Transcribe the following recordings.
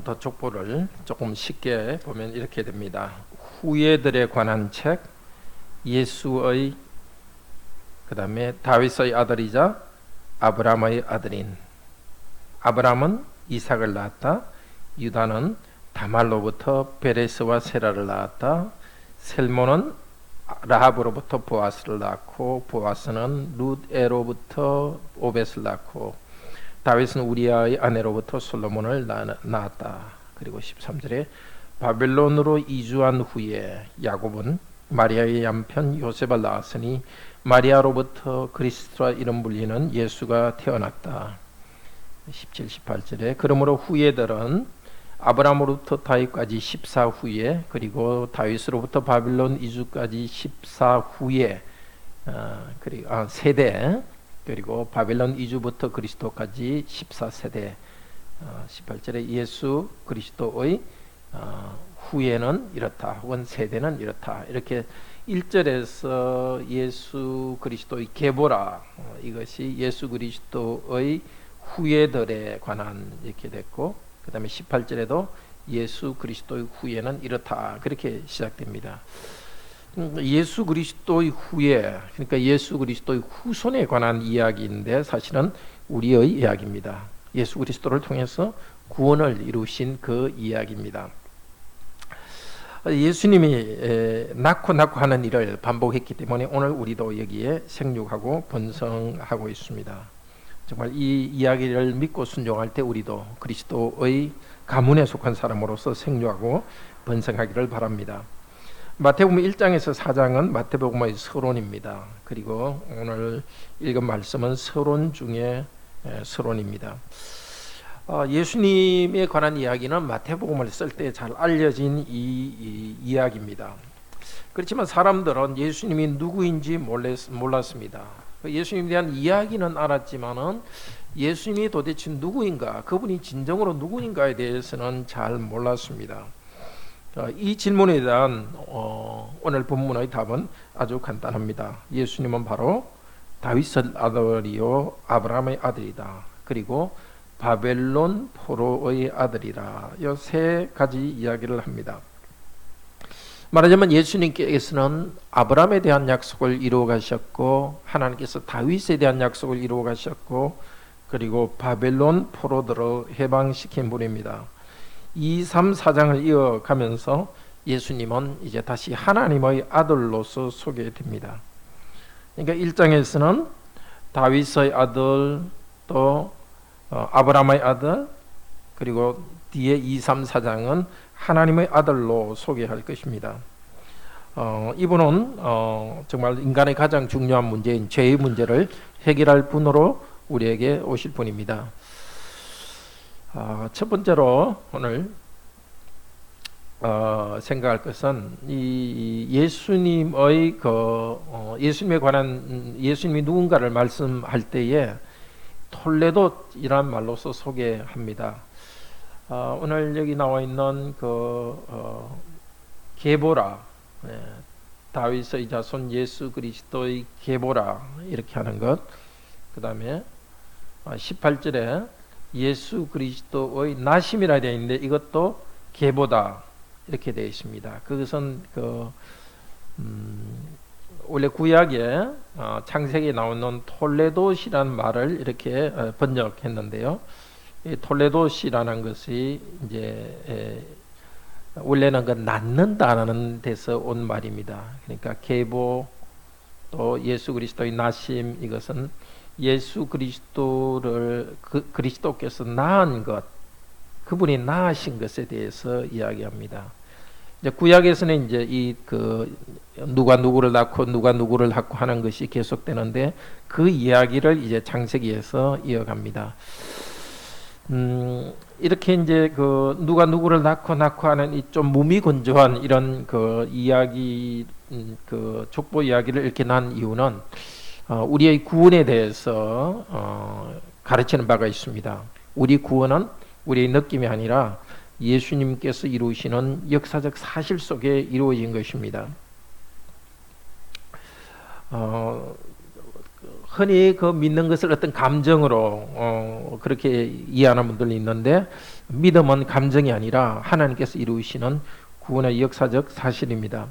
1부터 족보를 조금 쉽게 보면 이렇게 됩니다. 후예들에 관한 책, 예수의 그 다음에 다윗의 아들이자 아브라함의 아들인, 아브라함은 이삭을 낳았다. 유다는 다말로부터 베레스와 세라를 낳았다. 셀몬은 라합으로부터 보아스를 낳고, 보아스는 룻에로부터 오벳을 낳고, 다윗은 우리아의 아내로부터 솔로몬을 낳았다. 그리고 13절에 바벨론으로 이주한 후에 야곱은 마리아의 남편 요셉을 낳았으니 마리아로부터 그리스도라 이름 불리는 예수가 태어났다. 17, 18절에 그러므로 후예들은 아브라함으로부터 다윗까지 14 후에, 그리고 다윗으로부터 바빌론 이주까지 14 후에, 세대, 그리고 바벨론 이주부터 그리스도까지 14세대. 18절에 예수 그리스도의 후예는 이렇다, 혹은 세대는 이렇다. 이렇게 1절에서 예수 그리스도의 계보라, 이것이 예수 그리스도의 후예들에 관한 이렇게 됐고, 그 다음에 18절에도 예수 그리스도의 후예는 이렇다, 그렇게 시작됩니다. 예수 그리스도의 후예, 그러니까 예수 그리스도의 후손에 관한 이야기인데 사실은 우리의 이야기입니다. 예수 그리스도를 통해서 구원을 이루신 그 이야기입니다. 예수님이 낳고 하는 일을 반복했기 때문에 오늘 우리도 여기에 생육하고 번성하고 있습니다. 정말 이 이야기를 믿고 순종할 때 우리도 그리스도의 가문에 속한 사람으로서 생육하고 번성하기를 바랍니다. 마태복음 1장에서 4장은 마태복음의 서론입니다. 그리고 오늘 읽은 말씀은 서론 중에 서론입니다. 예수님에 관한 이야기는 마태복음을 쓸 때 잘 알려진 이야기입니다. 그렇지만 사람들은 예수님이 누구인지 몰랐습니다. 예수님에 대한 이야기는 알았지만은 예수님이 도대체 누구인가, 그분이 진정으로 누구인가에 대해서는 잘 몰랐습니다. 이 질문에 대한 오늘 본문의 답은 아주 간단합니다. 예수님은 바로 다윗의 아들이요 아브라함의 아들이다. 그리고 바벨론 포로의 아들이라. 이 세 가지 이야기를 합니다. 말하자면 예수님께서는 아브라함에 대한 약속을 이루어 가셨고, 하나님께서 다윗에 대한 약속을 이루어 가셨고, 그리고 바벨론 포로들을 해방시킨 분입니다. 2, 3, 4장을 이어가면서 예수님은 이제 다시 하나님의 아들로서 소개됩니다. 그러니까 1장에서는 다윗의 아들, 또 아브라함의 아들, 그리고 뒤에 2, 3, 4장은 하나님의 아들로 소개할 것입니다. 이분은 정말 인간의 가장 중요한 문제인 죄의 문제를 해결할 분으로 우리에게 오실 분입니다. 첫 번째로 오늘 생각할 것은 이 예수님의 예수님에 관한, 예수님이 누군가를 말씀할 때에 톨레도이란 말로서 소개합니다. 오늘 여기 나와 있는 계보라, 다윗의 자손 예수 그리스도의 계보라, 이렇게 하는 것. 그 다음에 18절에 예수 그리스도의 나심이라 되어 있는데 이것도 계보다 이렇게 되어 있습니다. 그것은 원래 구약에 창세기에 나오는 톨레도시라는 말을 이렇게 번역했는데요. 이 톨레도시라는 것이 이제 원래는 낳는다는 데서 온 말입니다. 그러니까 계보, 또 예수 그리스도의 나심, 이것은 예수 그리스도를 그리스도께서 낳은 것, 그분이 낳으신 것에 대해서 이야기합니다. 이제 구약에서는 이제 누가 누구를 낳고 누가 누구를 낳고 하는 것이 계속되는데 그 이야기를 이제 창세기에서 이어갑니다. 이렇게 이제 누가 누구를 낳고 하는 이 좀 무미건조한 이런 이야기, 족보 이야기를 이렇게 난 이유는 우리의 구원에 대해서 가르치는 바가 있습니다. 우리 구원은 우리의 느낌이 아니라 예수님께서 이루시는 역사적 사실 속에 이루어진 것입니다. 흔히 그 믿는 것을 어떤 감정으로 그렇게 이해하는 분들이 있는데, 믿음은 감정이 아니라 하나님께서 이루시는 구원의 역사적 사실입니다.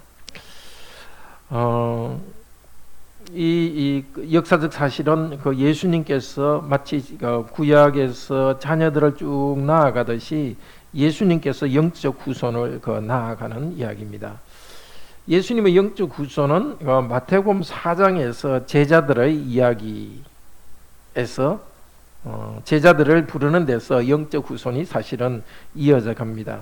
이 역사적 사실은 그 예수님께서 마치 구약에서 자녀들을 쭉 나아가듯이 예수님께서 영적 후손을 나아가는 이야기입니다. 예수님의 영적 후손은 마태복음 4장에서 제자들의 이야기에서 제자들을 부르는 데서 영적 후손이 사실은 이어져 갑니다.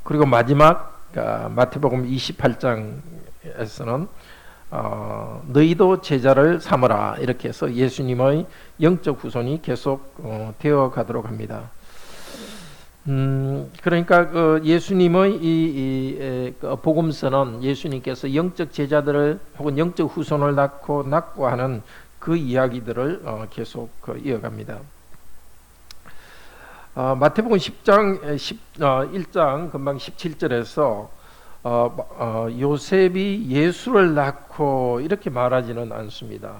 그리고 마지막 마태복음 28장에서는 너희도 제자를 삼으라 이렇게 해서 예수님의 영적 후손이 계속 되어 가도록 합니다. 그러니까 예수님의 이 복음서는 예수님께서 영적 제자들을 혹은 영적 후손을 낳고 하는 그 이야기들을 계속 이어갑니다. 마태복음 10장 1장 금방 17절에서 요셉이 예수를 낳고 이렇게 말하지는 않습니다.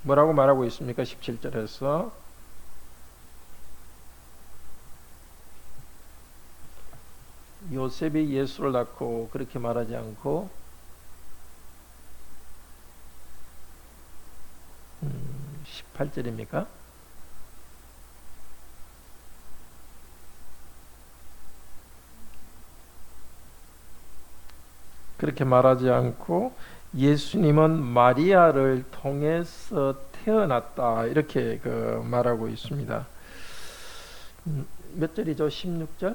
뭐라고 말하고 있습니까? 17절에서 요셉이 예수를 낳고 그렇게 말하지 않고 18절입니까? 그렇게 말하지 않고 예수님은 마리아를 통해서 태어났다 이렇게 말하고 있습니다. 몇 절이죠? 16절?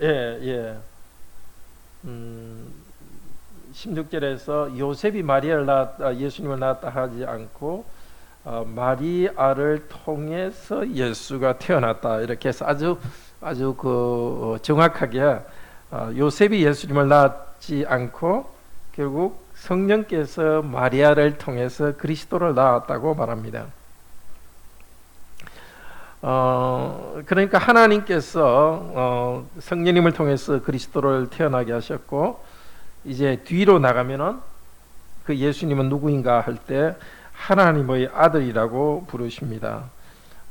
예. 16절에서 요셉이 마리아를 예수님을 낳았다 하지 않고 마리아를 통해서 예수가 태어났다 이렇게 해서 아주 정확하게 요셉이 예수님을 낳지 않고 결국 성령께서 마리아를 통해서 그리스도를 낳았다고 말합니다. 그러니까 하나님께서 성령님을 통해서 그리스도를 태어나게 하셨고, 이제 뒤로 나가면은 그 예수님은 누구인가 할 때 하나님의 아들이라고 부르십니다.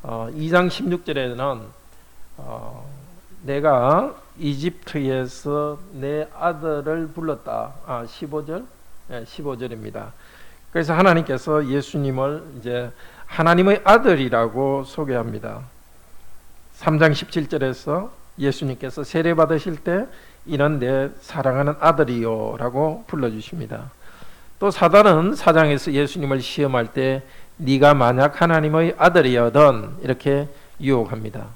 2장 16절에는 내가 이집트에서 내 아들을 불렀다. 15절? 네, 15절입니다. 그래서 하나님께서 예수님을 이제 하나님의 아들이라고 소개합니다. 3장 17절에서 예수님께서 세례 받으실 때 이는 내 사랑하는 아들이요 라고 불러주십니다. 또 사단은 4장에서 예수님을 시험할 때 네가 만약 하나님의 아들이여든 이렇게 유혹합니다.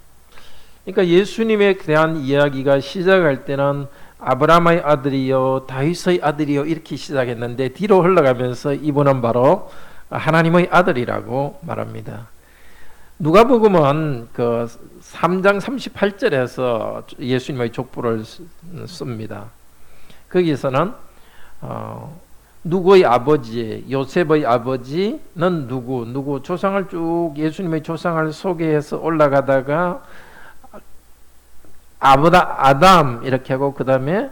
그러니까 예수님에 대한 이야기가 시작할 때는 아브라함의 아들이요 다윗의 아들이요 이렇게 시작했는데 뒤로 흘러가면서 이분은 바로 하나님의 아들이라고 말합니다. 누가복음은 그 3장 38절에서 예수님의 족보를 씁니다. 거기서는 누구의 아버지, 요셉의 아버지는 누구 조상을 쭉 예수님의 조상을 소개해서 올라가다가 아담 이렇게 하고 그 다음에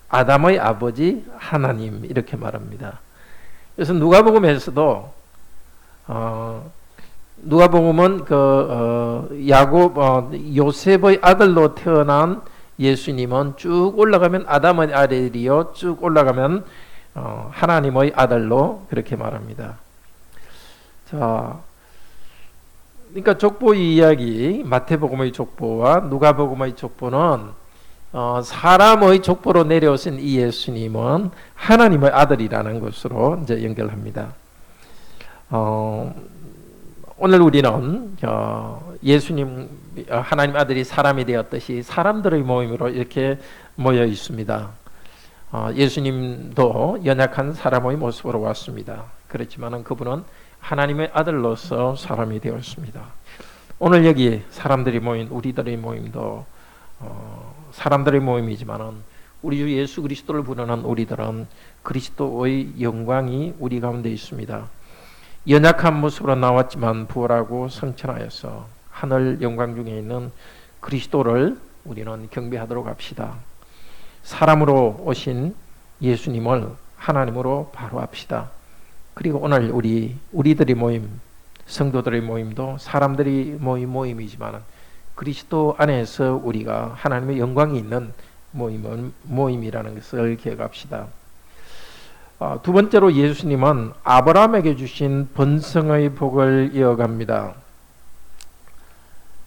아담의 아버지 하나님 이렇게 말합니다. 그래서 누가복음에서도 누가복음은 야곱 요셉의 아들로 태어난 예수님은 쭉 올라가면 아담의 아들이요 쭉 올라가면 하나님의 아들로 그렇게 말합니다. 자, 그러니까 족보 이야기 마태복음의 족보와 누가복음의 족보는 사람의 족보로 내려오신 이 예수님은 하나님의 아들이라는 것으로 이제 연결합니다. 오늘 우리는 예수님 하나님 아들이 사람이 되었듯이 사람들의 모임으로 이렇게 모여 있습니다. 예수님도 연약한 사람의 모습으로 왔습니다. 그렇지만 그분은 하나님의 아들로서 사람이 되었습니다. 오늘 여기 사람들이 모인 우리들의 모임도 사람들의 모임이지만은 우리 주 예수 그리스도를 부르는 우리들은 그리스도의 영광이 우리 가운데 있습니다. 연약한 모습으로 나왔지만 부활하고 성천하여서 하늘 영광 중에 있는 그리스도를 우리는 경배하도록 합시다. 사람으로 오신 예수님을 하나님으로 바로 합시다. 그리고 오늘 우리들의 모임, 성도들의 모임도 사람들이 모임이지만 그리스도 안에서 우리가 하나님의 영광이 있는 모임이라는 것을 기억합시다. 두 번째로 예수님은 아브라함에게 주신 번성의 복을 이어갑니다.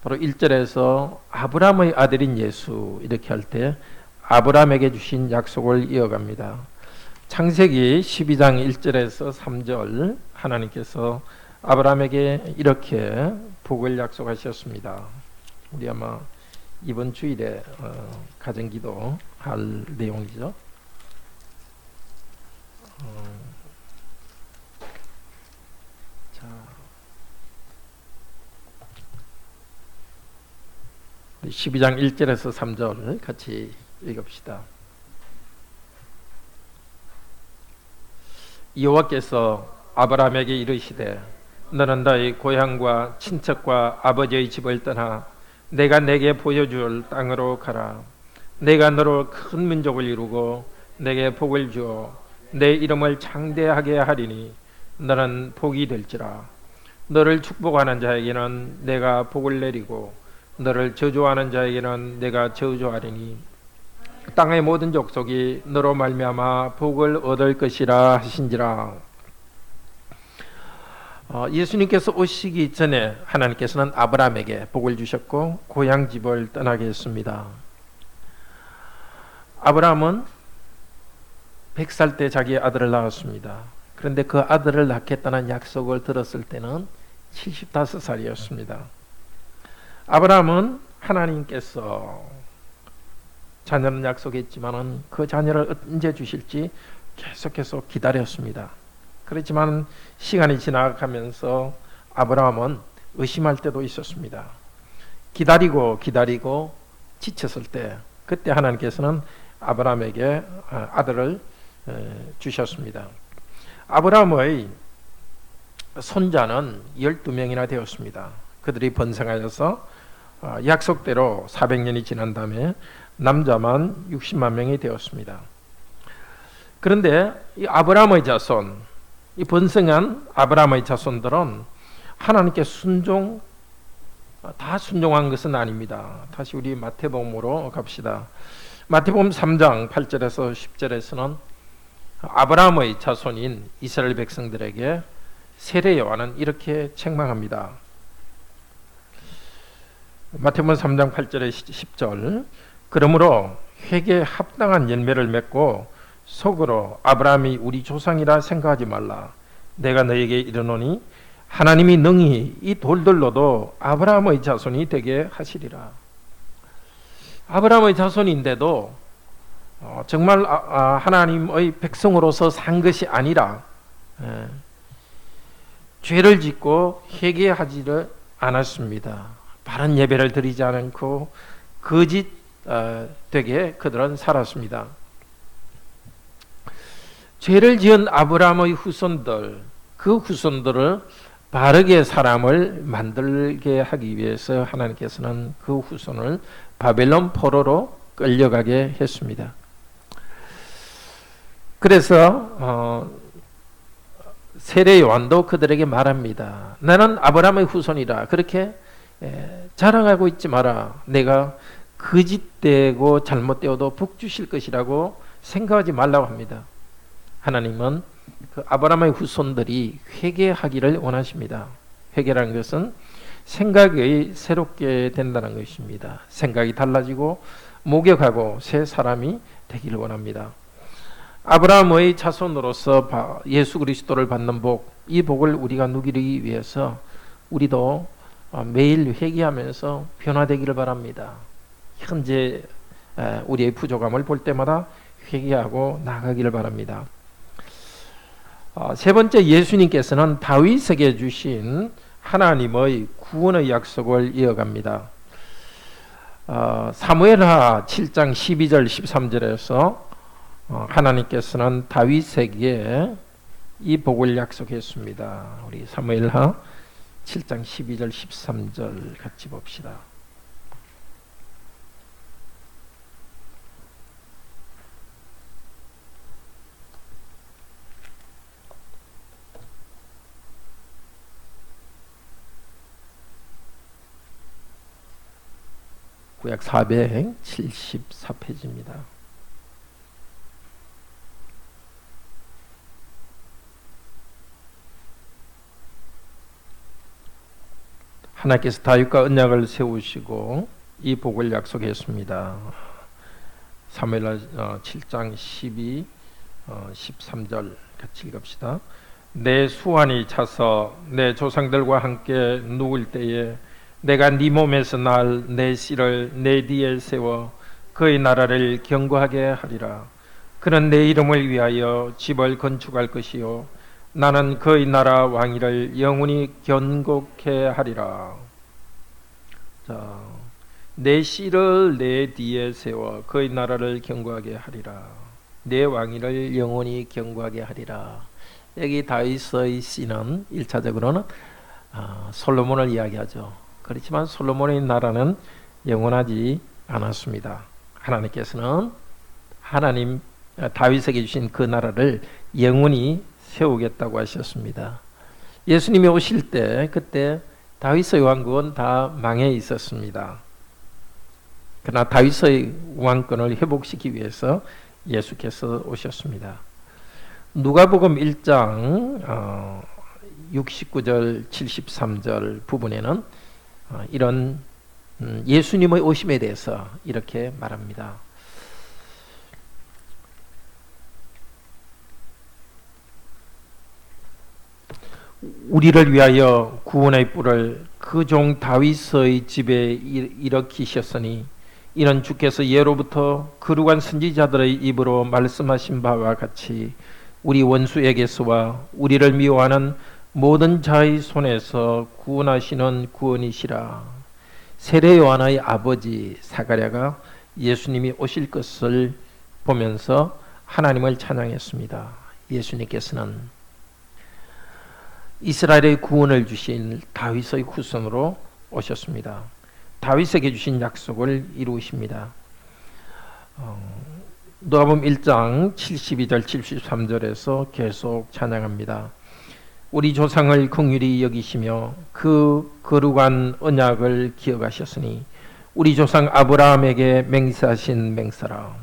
바로 1절에서 아브라함의 아들인 예수 이렇게 할 때 아브라함에게 주신 약속을 이어갑니다. 창세기 12장 1절에서 3절 하나님께서 아브라함에게 이렇게 복을 약속하셨습니다. 우리 아마 이번 주일에 가정기도 할 내용이죠. 자, 12장 1절에서 3절 같이 읽읍시다. 여호와께서 아브라함에게 이르시되 너는 너희 고향과 친척과 아버지의 집을 떠나 내가 내게 보여줄 땅으로 가라. 내가 너로 큰 민족을 이루고 내게 복을 주어 내 이름을 창대하게 하리니 너는 복이 될지라. 너를 축복하는 자에게는 내가 복을 내리고 너를 저주하는 자에게는 내가 저주하리니 땅의 모든 족속이 너로 말미암아 복을 얻을 것이라 하신지라. 예수님께서 오시기 전에 하나님께서는 아브라함에게 복을 주셨고 고향 집을 떠나게 했습니다. 아브라함은 100살 때 자기의 아들을 낳았습니다. 그런데 그 아들을 낳겠다는 약속을 들었을 때는 75살이었습니다. 아브라함은 하나님께서 자녀는 약속했지만 그 자녀를 언제 주실지 계속해서 기다렸습니다. 그렇지만 시간이 지나가면서 아브라함은 의심할 때도 있었습니다. 기다리고 지쳤을 때 그때 하나님께서는 아브라함에게 아들을 주셨습니다. 아브라함의 손자는 12명이나 되었습니다. 그들이 번성하여서 약속대로 400년이 지난 다음에 남자만 60만 명이 되었습니다. 그런데 이 아브라함의 자손, 이 번성한 아브라함의 자손들은 하나님께 다 순종한 것은 아닙니다. 다시 우리 마태복음으로 갑시다. 마태복음 3장 8절에서 10절에서는 아브라함의 자손인 이스라엘 백성들에게 세례 요한은 이렇게 책망합니다. 마태복음 3장 8절에 10절 그러므로 회개에 합당한 열매를 맺고 속으로 아브라함이 우리 조상이라 생각하지 말라. 내가 너에게 이르노니 하나님이 능히 이 돌들로도 아브라함의 자손이 되게 하시리라. 아브라함의 자손인데도 정말 하나님의 백성으로서 산 것이 아니라 죄를 짓고 회개하지를 않았습니다. 바른 예배를 드리지 않고 거짓 되게 그들은 살았습니다. 죄를 지은 아브라함의 후손들, 그 후손들을 바르게 사람을 만들게 하기 위해서 하나님께서는 그 후손을 바벨론 포로로 끌려가게 했습니다. 그래서 세례 요한도 그들에게 말합니다. 나는 아브라함의 후손이라. 그렇게 자랑하고 있지 마라. 내가 거짓되고 잘못되어도 복 주실 것이라고 생각하지 말라고 합니다. 하나님은 그 아브라함의 후손들이 회개하기를 원하십니다. 회개라는 것은 생각이 새롭게 된다는 것입니다. 생각이 달라지고 목욕하고 새 사람이 되기를 원합니다. 아브라함의 자손으로서 예수 그리스도를 받는 복, 이 복을 우리가 누리기 위해서 우리도 매일 회개하면서 변화되기를 바랍니다. 현재 우리의 부족함을 볼 때마다 회개하고 나아가기를 바랍니다. 세 번째, 예수님께서는 다윗에게 주신 하나님의 구원의 약속을 이어갑니다. 사무엘하 7장 12절 13절에서 하나님께서는 다윗에게 이 복을 약속했습니다. 우리 사무엘하 7장 12절 13절 같이 봅시다. 구약 474페이지입니다. 하나님께서 다윗과 언약을 세우시고 이 복을 약속했습니다. 사무엘하 7장 12, 13절 같이 읽읍시다. 내 수완이 차서 내 조상들과 함께 누울 때에 내가 네 몸에서 날 내 씨를 내 뒤에 세워 그의 나라를 견고하게 하리라. 그는 내 이름을 위하여 집을 건축할 것이요 나는 그의 나라 왕위를 영원히 견고케 하리라. 자, 내 씨를 내 뒤에 세워 그의 나라를 견고하게 하리라. 내 왕위를 영원히 견고하게 하리라. 여기 다윗의 씨는 1차적으로는 솔로몬을 이야기하죠. 그렇지만 솔로몬의 나라는 영원하지 않았습니다. 하나님께서는 다윗에게 주신 그 나라를 영원히 세우겠다고 하셨습니다. 예수님이 오실 때 그때 다윗의 왕국은 다 망해 있었습니다. 그러나 다윗의 왕권을 회복시키기 위해서 예수께서 오셨습니다. 누가복음 1장 69절 73절 부분에는 이런 예수님의 오심에 대해서 이렇게 말합니다. 우리를 위하여 구원의 뿔을 그 종 다윗의 집에 일으키셨으니 이는 주께서 예로부터 거룩한 선지자들의 입으로 말씀하신 바와 같이 우리 원수에게서와 우리를 미워하는 모든 자의 손에서 구원하시는 구원이시라. 세례 요한의 아버지 사가랴가 예수님이 오실 것을 보면서 하나님을 찬양했습니다. 예수님께서는 이스라엘의 구원을 주신 다윗의 후손으로 오셨습니다. 다윗에게 주신 약속을 이루십니다. 누가복음 1장 72절 73절에서 계속 찬양합니다. 우리 조상을 긍휼히 여기시며 그 거룩한 언약을 기억하셨으니 우리 조상 아브라함에게 맹세하신 맹세라.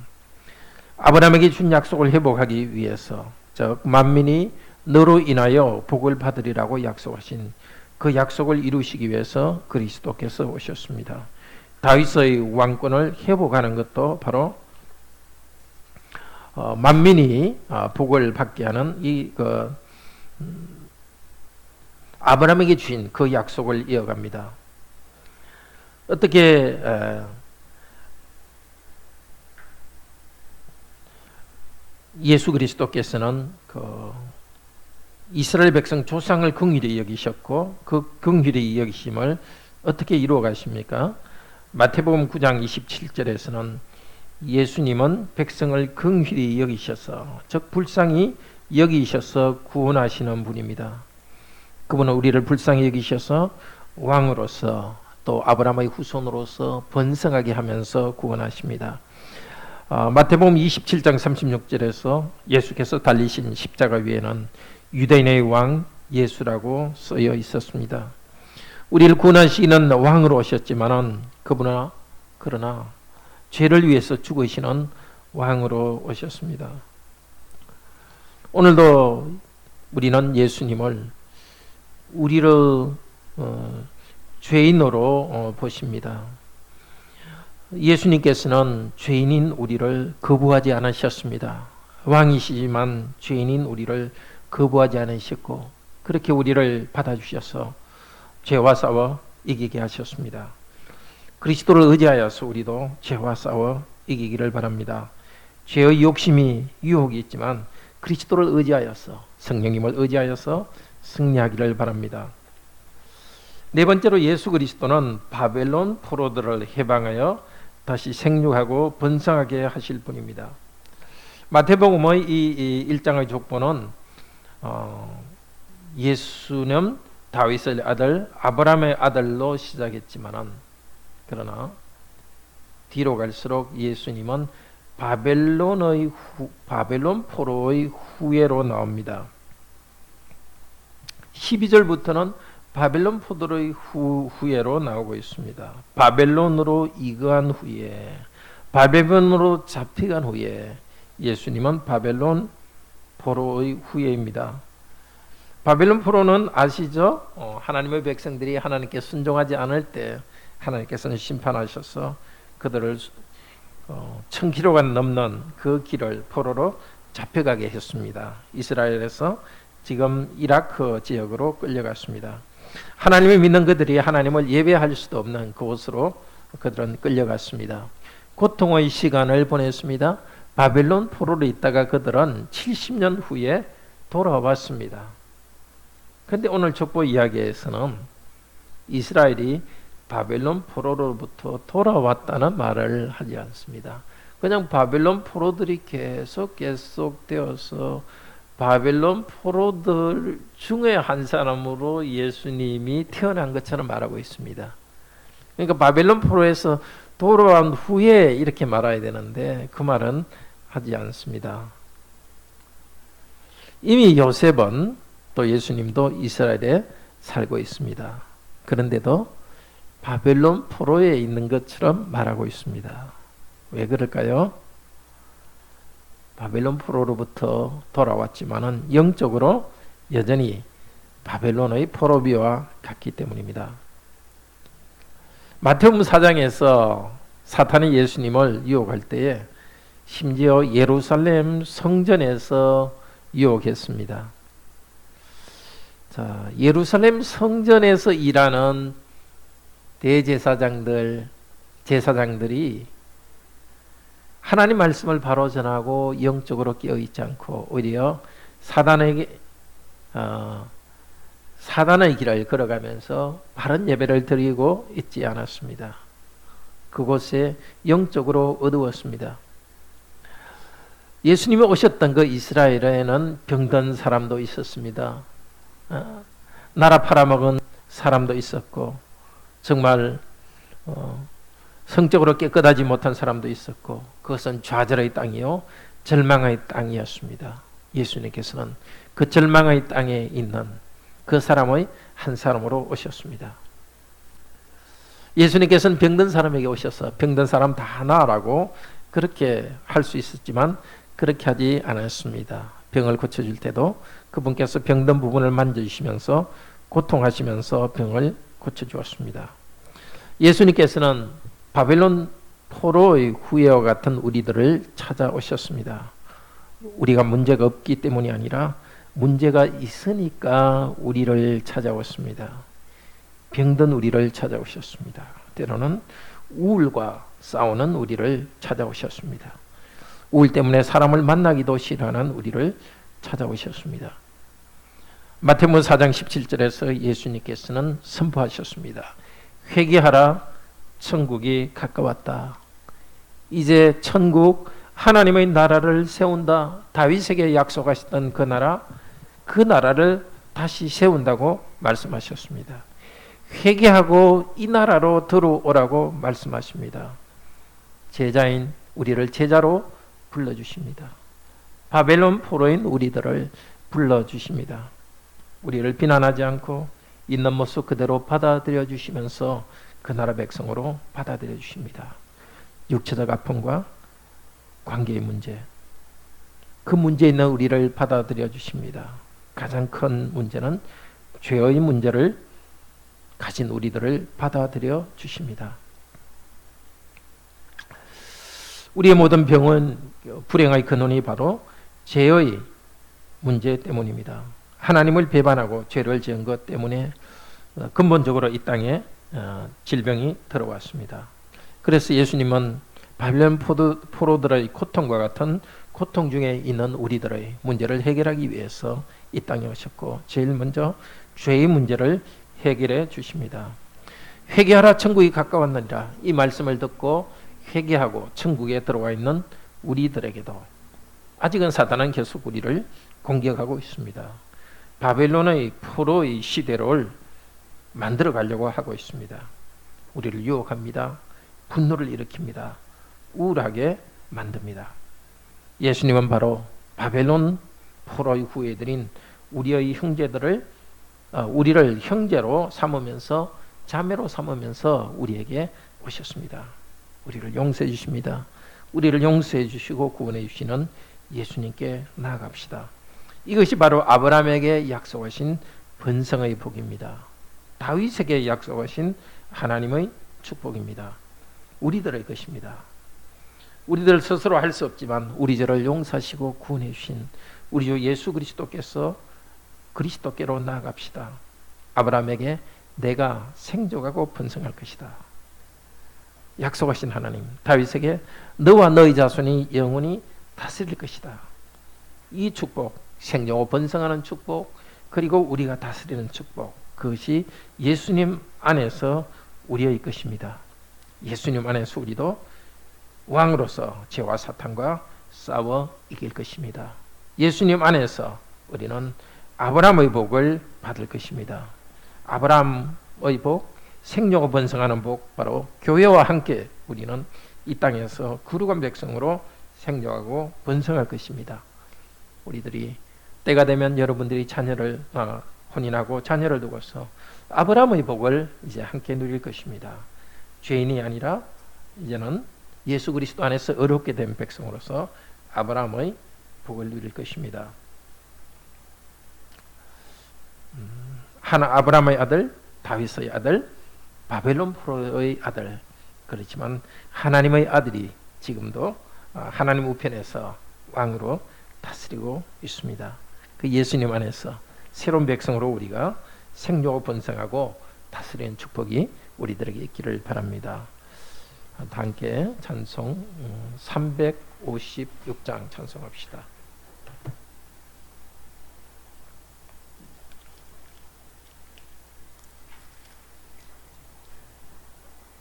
아브라함에게 준 약속을 회복하기 위해서 즉 만민이 너로 인하여 복을 받으리라고 약속하신 그 약속을 이루시기 위해서 그리스도께서 오셨습니다. 다윗의 왕권을 회복하는 것도 바로 만민이 복을 받게 하는 아브라함에게 주신 그 약속을 이어갑니다. 어떻게 예수 그리스도께서는 이스라엘 백성 조상을 긍휼히 여기셨고 그 긍휼히 여기심을 어떻게 이루어 가십니까? 마태복음 9장 27절에서는 예수님은 백성을 긍휼히 여기셔서 즉 불쌍히 여기셔서 구원하시는 분입니다. 그분은 우리를 불쌍히 여기셔서 왕으로서 또 아브라함의 후손으로서 번성하게 하면서 구원하십니다. 마태복음 27장 36절에서 예수께서 달리신 십자가 위에는 유대인의 왕 예수라고 쓰여 있었습니다. 우리를 구원하시는 왕으로 오셨지만은 그러나 죄를 위해서 죽으시는 왕으로 오셨습니다. 오늘도 우리는 예수님을 우리를 죄인으로 보십니다. 예수님께서는 죄인인 우리를 거부하지 않으셨습니다. 왕이시지만 죄인인 우리를 거부하지 않으셨고 그렇게 우리를 받아주셔서 죄와 싸워 이기게 하셨습니다. 그리스도를 의지하여서 우리도 죄와 싸워 이기기를 바랍니다. 죄의 욕심이 유혹이 있지만 그리스도를 의지하여서 성령님을 의지하여서 승리하기를 바랍니다. 네 번째로 예수 그리스도는 바벨론 포로들을 해방하여 다시 생육하고 번성하게 하실 분입니다. 마태복음의 이 1장의 족보는 예수는 다윗의 아들 아브라함의 아들로 시작했지만은 그러나 뒤로 갈수록 예수님은 바벨론 포로의 후예로 나옵니다. 12절부터는 바벨론 포로의 후예로 나오고 있습니다. 바벨론으로 이거한 후에, 바벨론으로 잡혀간 후에 예수님은 바벨론 포로의 후예입니다. 바벨론 포로는 아시죠? 하나님의 백성들이 하나님께 순종하지 않을 때 하나님께서는 심판하셔서 그들을 1000km가 넘는 그 길을 포로로 잡혀가게 했습니다. 이스라엘에서 지금 이라크 지역으로 끌려갔습니다. 하나님을 믿는 그들이 하나님을 예배할 수도 없는 그곳으로 그들은 끌려갔습니다. 고통의 시간을 보냈습니다. 바벨론 포로로 있다가 그들은 70년 후에 돌아왔습니다. 그런데 오늘 족보 이야기에서는 이스라엘이 바벨론 포로로부터 돌아왔다는 말을 하지 않습니다. 그냥 바벨론 포로들이 계속 되어서 바벨론 포로들 중에 한 사람으로 예수님이 태어난 것처럼 말하고 있습니다. 그러니까 바벨론 포로에서 돌아온 후에 이렇게 말해야 되는데 그 말은 하지 않습니다. 이미 요셉은 또 예수님도 이스라엘에 살고 있습니다. 그런데도 바벨론 포로에 있는 것처럼 말하고 있습니다. 왜 그럴까요? 바벨론 포로로부터 돌아왔지만은 영적으로 여전히 바벨론의 포로비와 같기 때문입니다. 마태복음 4장에서 사탄이 예수님을 유혹할 때에 심지어 예루살렘 성전에서 유혹했습니다. 자, 예루살렘 성전에서 일하는 제사장들이 하나님 말씀을 바로 전하고 영적으로 깨어있지 않고 오히려 사단의 길을 걸어가면서 바른 예배를 드리고 있지 않았습니다. 그곳에 영적으로 어두웠습니다. 예수님이 오셨던 그 이스라엘에는 병든 사람도 있었습니다. 나라 팔아먹은 사람도 있었고 정말 성적으로 깨끗하지 못한 사람도 있었고 그것은 좌절의 땅이요 절망의 땅이었습니다. 예수님께서는 그 절망의 땅에 있는 그 사람의 한 사람으로 오셨습니다. 예수님께서는 병든 사람에게 오셔서 병든 사람 다 나으라고 그렇게 할 수 있었지만 그렇게 하지 않았습니다. 병을 고쳐줄 때도 그분께서 병든 부분을 만져주시면서 고통하시면서 병을 고쳐주었습니다. 예수님께서는 바벨론 포로의 후예와 같은 우리들을 찾아오셨습니다. 우리가 문제가 없기 때문이 아니라 문제가 있으니까 우리를 찾아왔습니다. 병든 우리를 찾아오셨습니다. 때로는 우울과 싸우는 우리를 찾아오셨습니다. 우울 때문에 사람을 만나기도 싫어하는 우리를 찾아오셨습니다. 마태복음 4장 17절에서 예수님께서는 선포하셨습니다. 회개하라, 천국이 가까웠다. 이제 천국 하나님의 나라를 세운다. 다윗에게 약속하셨던 그 나라를 다시 세운다고 말씀하셨습니다. 회개하고 이 나라로 들어오라고 말씀하십니다. 제자인 우리를 제자로 불러주십니다. 바벨론 포로인 우리들을 불러주십니다. 우리를 비난하지 않고 있는 모습 그대로 받아들여 주시면서 그 나라 백성으로 받아들여 주십니다. 육체적 아픔과 관계의 문제, 그 문제에 있는 우리를 받아들여 주십니다. 가장 큰 문제는 죄의 문제를 가진 우리들을 받아들여 주십니다. 우리의 모든 병은 불행의 근원이 바로 죄의 문제 때문입니다. 하나님을 배반하고 죄를 지은 것 때문에 근본적으로 이 땅에 질병이 들어왔습니다. 그래서 예수님은 바벨론 포로들의 고통과 같은 고통 중에 있는 우리들의 문제를 해결하기 위해서 이 땅에 오셨고 제일 먼저 죄의 문제를 해결해 주십니다. 회개하라 천국이 가까웠느니라. 이 말씀을 듣고 회개하고 천국에 들어와 있는 우리들에게도 아직은 사단은 계속 우리를 공격하고 있습니다. 바벨론의 포로의 시대를 만들어 가려고 하고 있습니다. 우리를 유혹합니다. 분노를 일으킵니다. 우울하게 만듭니다. 예수님은 바로 바벨론 포로의 후예들인 우리의 형제들을 우리를 형제로 삼으면서 자매로 삼으면서 우리에게 오셨습니다. 우리를 용서해 주십니다. 우리를 용서해 주시고 구원해 주시는 예수님께 나아갑시다. 이것이 바로 아브라함에게 약속하신 번성의 복입니다. 다윗에게 약속하신 하나님의 축복입니다. 우리들의 것입니다. 우리들 스스로 할 수 없지만 우리 죄를 용서하시고 구원해 주신 우리 주 예수 그리스도께서 그리스도께로 나아갑시다. 아브라함에게 내가 생족하고 번성할 것이다. 약속하신 하나님, 다윗에게 너와 너의 자손이 영원히 다스릴 것이다. 이 축복, 생존하고 번성하는 축복, 그리고 우리가 다스리는 축복, 그것이 예수님 안에서 우리의 것입니다. 예수님 안에서 우리도 왕으로서 죄와 사탄과 싸워 이길 것입니다. 예수님 안에서 우리는 아브라함의 복을 받을 것입니다. 아브라함의 복, 생육하고 번성하는 복, 바로 교회와 함께 우리는 이 땅에서 거룩한 백성으로 생육하고 번성할 것입니다. 우리들이 때가 되면 여러분들이 자녀를 혼인하고 자녀를 두고서 아브라함의 복을 이제 함께 누릴 것입니다. 죄인이 아니라 이제는 예수 그리스도 안에서 어렵게 된 백성으로서 아브라함의 복을 누릴 것입니다. 아브라함의 아들, 다윗의 아들, 바벨론 포로의 아들, 그렇지만 하나님의 아들이 지금도 하나님 우편에서 왕으로 다스리고 있습니다. 그 예수님 안에서 새로운 백성으로 우리가 생존하고 번성하고 다스리는 축복이 우리들에게 있기를 바랍니다. 함께 찬송 356장 찬송합시다.